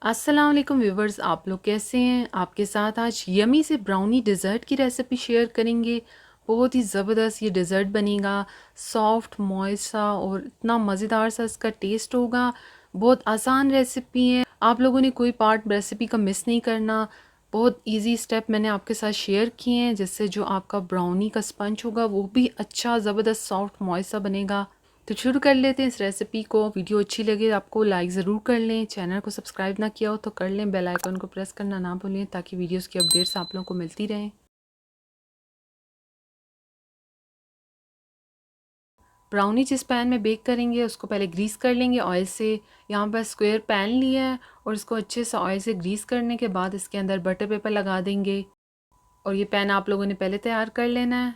अस्सलाम वालेकुम व्यूवर्स, आप लोग कैसे हैं। आपके साथ आज यमी से ब्राउनी डिज़र्ट की रेसिपी शेयर करेंगे। बहुत ही ज़बरदस्त ये डिज़र्ट बनेगा, सॉफ्ट मॉइस्ट सा और इतना मज़ेदार सा इसका टेस्ट होगा। बहुत आसान रेसिपी है, आप लोगों ने कोई पार्ट रेसिपी का मिस नहीं करना। बहुत इजी स्टेप मैंने आपके साथ शेयर किए हैं, जिससे जो आपका ब्राउनी का स्पंज होगा वो भी अच्छा ज़बरदस्त सॉफ्ट मॉइस्ट सा बनेगा। तो शुरू कर लेते हैं इस रेसिपी को। वीडियो अच्छी लगे आपको लाइक ज़रूर कर लें, चैनल को सब्सक्राइब ना किया हो तो कर लें, बेल आइकन को प्रेस करना ना भूलें ताकि वीडियोस की अपडेट्स आप लोगों को मिलती रहें। ब्राउनी जिस पैन में बेक करेंगे उसको पहले ग्रीस कर लेंगे ऑयल से। यहाँ पर स्क्वायर पैन लिया है और इसको अच्छे से ऑयल से ग्रीस करने के बाद इसके अंदर बटर पेपर लगा देंगे। और ये पैन आप लोगों ने पहले तैयार कर लेना है।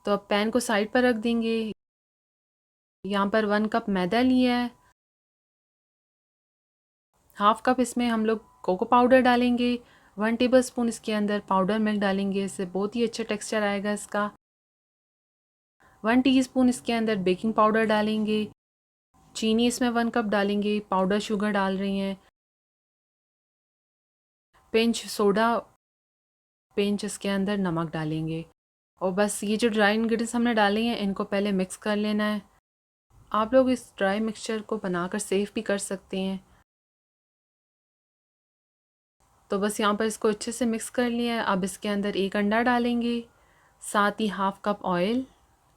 तो अब पैन को साइड पर रख देंगे। यहाँ पर 1 कप मैदा लिया है। हाफ कप इसमें हम लोग कोको पाउडर डालेंगे। 1 टेबल स्पून इसके अंदर पाउडर मिल्क डालेंगे, इससे बहुत ही अच्छा टेक्सचर आएगा इसका। 1 टीस्पून इसके अंदर बेकिंग पाउडर डालेंगे। चीनी इसमें 1 कप डालेंगे, पाउडर शुगर डाल रही हैं। पिंच सोडा, पिंच इसके अंदर नमक डालेंगे। और बस ये जो ड्राई इंग्रेडिएंट्स हमने डाले हैं इनको पहले मिक्स कर लेना है। आप लोग इस ड्राई मिक्सचर को बनाकर सेव भी कर सकते हैं। तो बस यहाँ पर इसको अच्छे से मिक्स कर लिया है। अब इसके अंदर 1 अंडा डालेंगे, साथ ही हाफ कप ऑयल,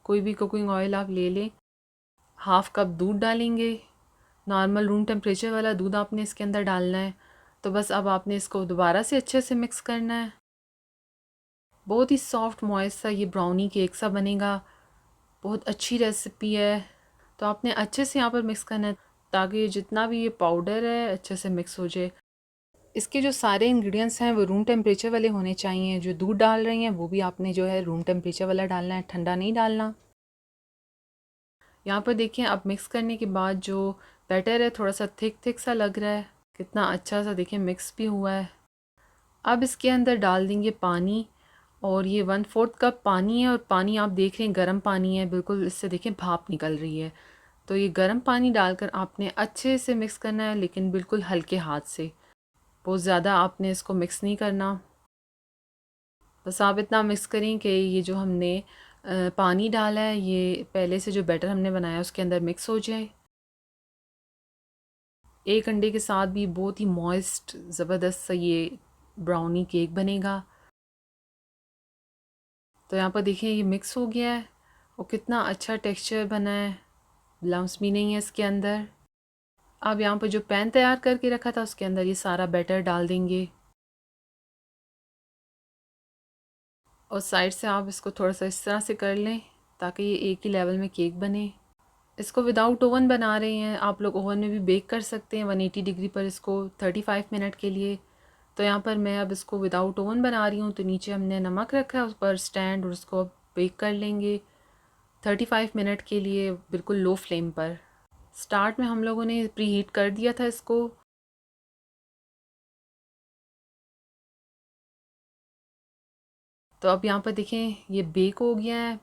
कोई भी कुकिंग ऑयल आप ले लें। हाफ कप दूध डालेंगे, नॉर्मल रूम टेम्परेचर वाला दूध आपने इसके अंदर डालना है। तो बस अब आपने इसको दोबारा से अच्छे से मिक्स करना है। बहुत ही सॉफ्ट मॉइस्ट सा ये ब्राउनी केक सा बनेगा। बहुत अच्छी रेसिपी है। तो आपने अच्छे से यहाँ पर मिक्स करना है ताकि जितना भी ये पाउडर है अच्छे से मिक्स हो जाए। इसके जो सारे इंग्रेडिएंट्स हैं वो रूम टेम्परेचर वाले होने चाहिए। जो दूध डाल रही हैं वो भी आपने जो है रूम टेम्परेचर वाला डालना है, ठंडा नहीं डालना। यहाँ पर देखिए अब मिक्स करने के बाद जो बैटर है थोड़ा सा थिक थिक सा लग रहा है, कितना अच्छा सा देखिए मिक्स भी हुआ है। अब इसके अंदर डाल देंगे पानी, और ये 1/4 कप पानी है। और पानी आप देख रहे हैं गर्म पानी है बिल्कुल, इससे देखें भाप निकल रही है। तो ये गर्म पानी डालकर आपने अच्छे से मिक्स करना है, लेकिन बिल्कुल हल्के हाथ से, बहुत ज़्यादा आपने इसको मिक्स नहीं करना। बस आप इतना मिक्स करें कि ये जो हमने पानी डाला है ये पहले से जो बैटर हमने बनाया उसके अंदर मिक्स हो जाए। 1 अंडे के साथ भी बहुत ही मॉइस्ट ज़बरदस्त सा ये ब्राउनी केक बनेगा। तो यहाँ पर देखिए ये मिक्स हो गया है और कितना अच्छा टेक्सचर बना है, लम्स भी नहीं है इसके अंदर। अब यहाँ पर जो पैन तैयार करके रखा था उसके अंदर ये सारा बैटर डाल देंगे। और साइड से आप इसको थोड़ा सा इस तरह से कर लें ताकि ये एक ही लेवल में केक बने। इसको विदाउट ओवन बना रहे हैं, आप लोग ओवन में भी बेक कर सकते हैं 180 डिग्री पर इसको 35 मिनट के लिए। तो यहाँ पर मैं अब इसको विदाउट ओवन बना रही हूँ। तो नीचे हमने नमक रखा है उस पर स्टैंड, और उसको अब बेक कर लेंगे 35 मिनट के लिए बिल्कुल लो फ्लेम पर। स्टार्ट में हम लोगों ने प्री हीट कर दिया था इसको। तो अब यहाँ पर देखें ये बेक हो गया है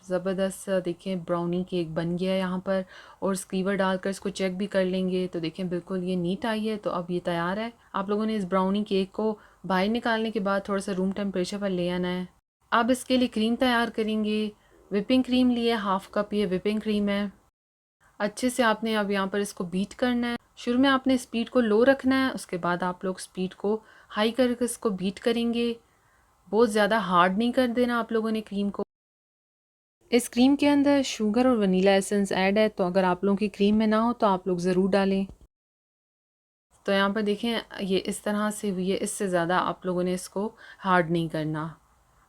ज़बरदस्त सा, देखें ब्राउनी केक बन गया है यहाँ पर। और स्कीवर डालकर इसको चेक भी कर लेंगे तो देखें बिल्कुल ये नीट आई है। तो अब ये तैयार है। आप लोगों ने इस ब्राउनी केक को बाहर निकालने के बाद थोड़ा सा रूम टेम्परेचर पर ले आना है। अब इसके लिए क्रीम तैयार करेंगे। विपिंग क्रीम लिए हाफ कप, ये विपिंग क्रीम है। अच्छे से आपने अब यहाँ पर इसको बीट करना है। शुरू में आपने स्पीड को लो रखना है, उसके बाद आप लोग स्पीड को हाई करके इसको बीट करेंगे। बहुत ज़्यादा हार्ड नहीं कर देना आप लोगों ने क्रीम को। इस क्रीम के अंदर शुगर और वनीला एसेंस ऐड है, तो अगर आप लोगों की क्रीम में ना हो तो आप लोग ज़रूर डालें। तो यहाँ पर देखें ये इस तरह से हुई है, इससे ज़्यादा आप लोगों ने इसको हार्ड नहीं करना।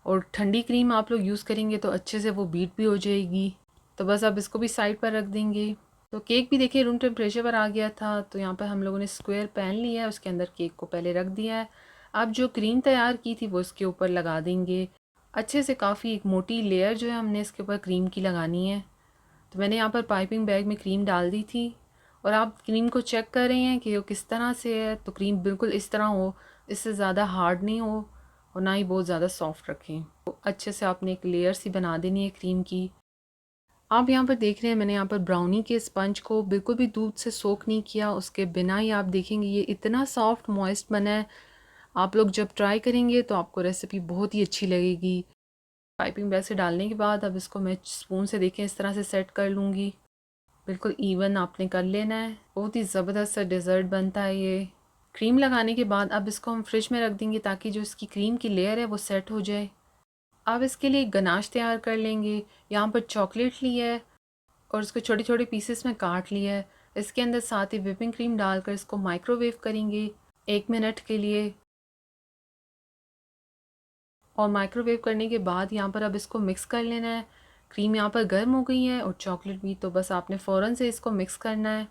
और ठंडी क्रीम आप लोग यूज़ करेंगे तो अच्छे से वो बीट भी हो जाएगी। तो बस अब इसको भी साइड पर रख देंगे। तो केक भी देखिए रूम टेम्परेचर पर आ गया था। तो यहाँ पर हम लोगों ने स्क्वायर पैन लिया है, उसके अंदर केक को पहले रख दिया है। अब जो क्रीम तैयार की थी वो इसके ऊपर लगा देंगे अच्छे से। काफ़ी एक मोटी लेयर जो है हमने इसके ऊपर क्रीम की लगानी है। तो मैंने यहाँ पर पाइपिंग बैग में क्रीम डाल दी थी। और आप क्रीम को चेक कर रहे हैं कि वो किस तरह से है। तो क्रीम बिल्कुल इस तरह हो, इससे ज़्यादा हार्ड नहीं हो और ना ही बहुत ज़्यादा सॉफ्ट रखें। तो अच्छे से आपने एक लेयर सी बना देनी है क्रीम की। आप यहाँ पर देख रहे हैं मैंने यहाँ पर ब्राउनी के स्पंज को बिल्कुल भी दूध से सोक नहीं किया, उसके बिना ही आप देखेंगे ये इतना सॉफ्ट मॉइस्ट बना है। आप लोग जब ट्राई करेंगे तो आपको रेसिपी बहुत ही अच्छी लगेगी। पाइपिंग बैग से डालने के बाद अब इसको मैं स्पून से देखें इस तरह से सेट कर लूँगी। बिल्कुल इवन आपने कर लेना है। बहुत ही ज़बरदस्त सा डेज़र्ट बनता है ये। क्रीम लगाने के बाद अब इसको हम फ्रिज में रख देंगे ताकि जो इसकी क्रीम की लेयर है वो सेट हो जाए। अब इसके लिए एक गनाश तैयार कर लेंगे। यहाँ पर चॉकलेट ली है और उसको छोटे छोटे पीसेस में काट लिया है। इसके अंदर साथ ही व्हिपिंग क्रीम डालकर इसको माइक्रोवेव करेंगे 1 मिनट के लिए। और माइक्रोवेव करने के बाद यहाँ पर अब इसको मिक्स कर लेना है। क्रीम यहाँ पर गर्म हो गई है और चॉकलेट भी, तो बस आपने फ़ौरन से इसको मिक्स करना है।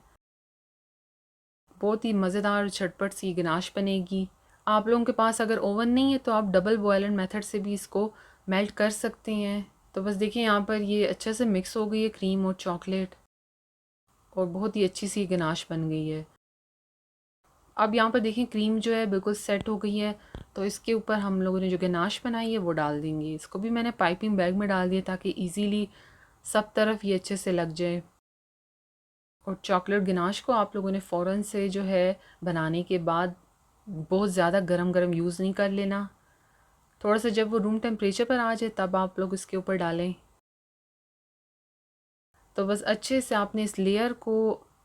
बहुत ही मज़ेदार और झटपट सी गनाश बनेगी। आप लोगों के पास अगर ओवन नहीं है तो आप डबल बॉयलर मेथड से भी इसको मेल्ट कर सकते हैं। तो बस देखिए यहाँ पर ये अच्छे से मिक्स हो गई है क्रीम और चॉकलेट और बहुत ही अच्छी सी गनाश बन गई है। अब यहाँ पर देखिए क्रीम जो है बिल्कुल सेट हो गई है, तो इसके ऊपर हम लोगों ने जो गनाश बनाई है वो डाल देंगे। इसको भी मैंने पाइपिंग बैग में डाल दिया ताकि इजीली सब तरफ ये अच्छे से लग जाए। और चॉकलेट गनाश को आप लोगों ने फ़ौरन से जो है बनाने के बाद बहुत ज़्यादा गरम गरम यूज़ नहीं कर लेना। थोड़ा सा जब वो रूम टेम्परेचर पर आ जाए तब आप लोग इसके ऊपर डालें। तो बस अच्छे से आपने इस लेयर को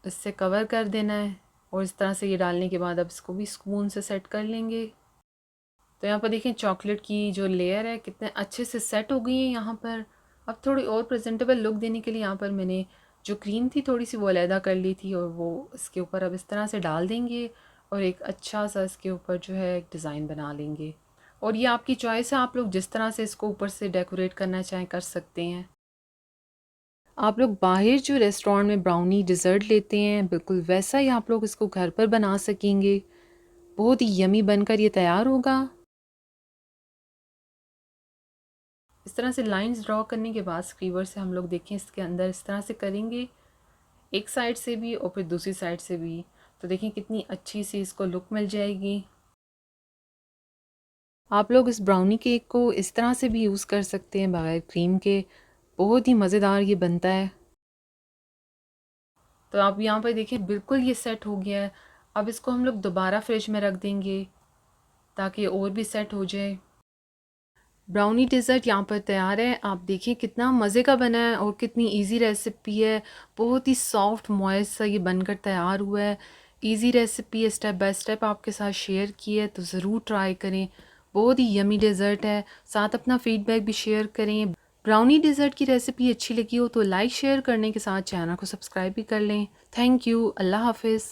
इससे कवर कर देना है और इस तरह से ये डालने के बाद अब इसको भी स्पून से सेट कर लेंगे। तो यहाँ पर देखें चॉकलेट की जो लेयर है कितने अच्छे से सेट हो गई है यहाँ पर। अब थोड़ी और प्रेजेंटेबल लुक देने के लिए यहाँ पर मैंने जो क्रीम थी थोड़ी सी वो अलहदा कर ली थी और वो इसके ऊपर अब इस तरह से डाल देंगे और एक अच्छा सा इसके ऊपर जो है एक डिज़ाइन बना लेंगे। और ये आपकी चॉइस है, आप लोग जिस तरह से इसको ऊपर से डेकोरेट करना चाहें कर सकते हैं। आप लोग बाहर जो रेस्टोरेंट में ब्राउनी डिज़र्ट लेते हैं बिल्कुल वैसा ही आप लोग इसको घर पर बना सकेंगे। बहुत ही यमी बनकर ये तैयार होगा। इस तरह से लाइंस ड्रॉ करने के बाद स्क्रीवर से हम लोग देखें इसके अंदर इस तरह से करेंगे, एक साइड से भी और फिर दूसरी साइड से भी, तो देखें कितनी अच्छी सी इसको लुक मिल जाएगी। आप लोग इस ब्राउनी केक को इस तरह से भी यूज़ कर सकते हैं बगैर क्रीम के। बहुत ही मज़ेदार ये बनता है। तो आप यहाँ पर देखिए बिल्कुल ये सेट हो गया है। अब इसको हम लोग दोबारा फ्रिज में रख देंगे ताकि और भी सेट हो जाए। ब्राउनी डेज़र्ट यहाँ पर तैयार है। आप देखिए कितना मज़े का बना है और कितनी इजी रेसिपी है। बहुत ही सॉफ्ट मॉइस्ट सा ये बनकर तैयार हुआ है। इजी रेसिपी है, स्टेप बाय स्टेप आपके साथ शेयर की है, तो ज़रूर ट्राई करें। बहुत ही यमी डेज़र्ट है। साथ अपना फीडबैक भी शेयर करें। ब्राउनी डेज़र्ट की रेसिपी अच्छी लगी हो तो लाइक शेयर करने के साथ चैनल को सब्सक्राइब भी कर लें। Thank you. अल्लाह हाफिज़।